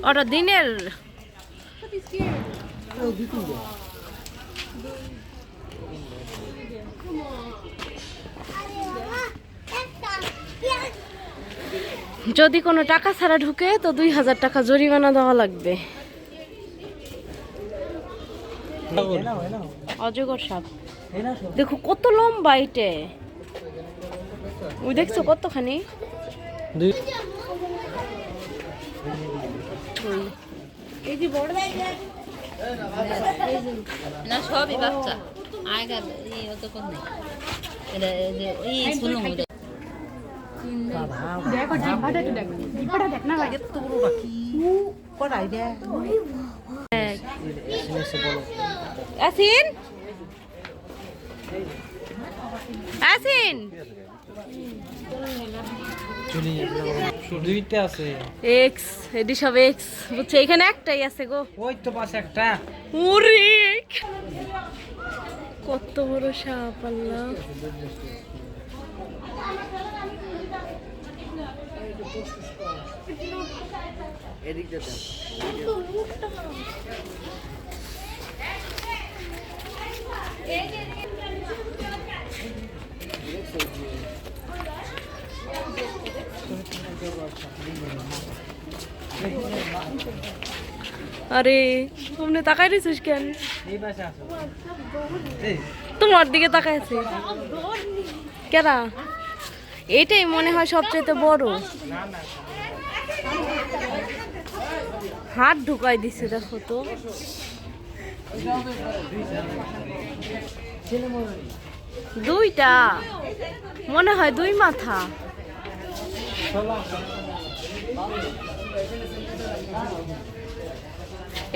ওটা দিনের যদি কোনো টাকা ছাড়া ঢুকে তো 2000 টাকা জরিমানা দেওয়া লাগবে। অজগর সাপ দেখো কত লম্বা এটা, ওই দেখছো কতখানি। এই যে বড় না সবই বাচ্চা আগের এই অত কোন নেই এটা এই শুনো দেখো জিভাটা একটু দেখো, জিভাটা দেখ না লাগে তো বড় বাকি পড়াই দে আসিন আসিন দুইটা আছে এক্স এডি সব এক্স বুঝছো, এখানে একটাই আছে গো, ওই তো পাশে একটা। ওরে কত বড় সাপ আল্লাহ। আরে তুমি তাকাই রইছিস কেন? এই পাশে আছে তোমার দিকে তাকাইছি কেরা? এইটাই মনে হয় সবচেয়ে বড়। হাত ঢুকাই দিছে দেখো তো, দুইটা মনে হয়, দুই মাথা।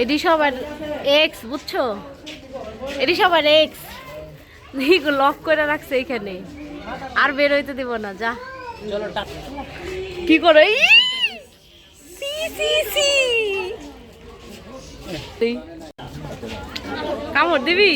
এটি সবার এক্স বুঝছো, এটি সবার এক্স লক করে রাখছে এখানে, আর বের হইতে দিব না। যা কি করো, কামড় দিবি?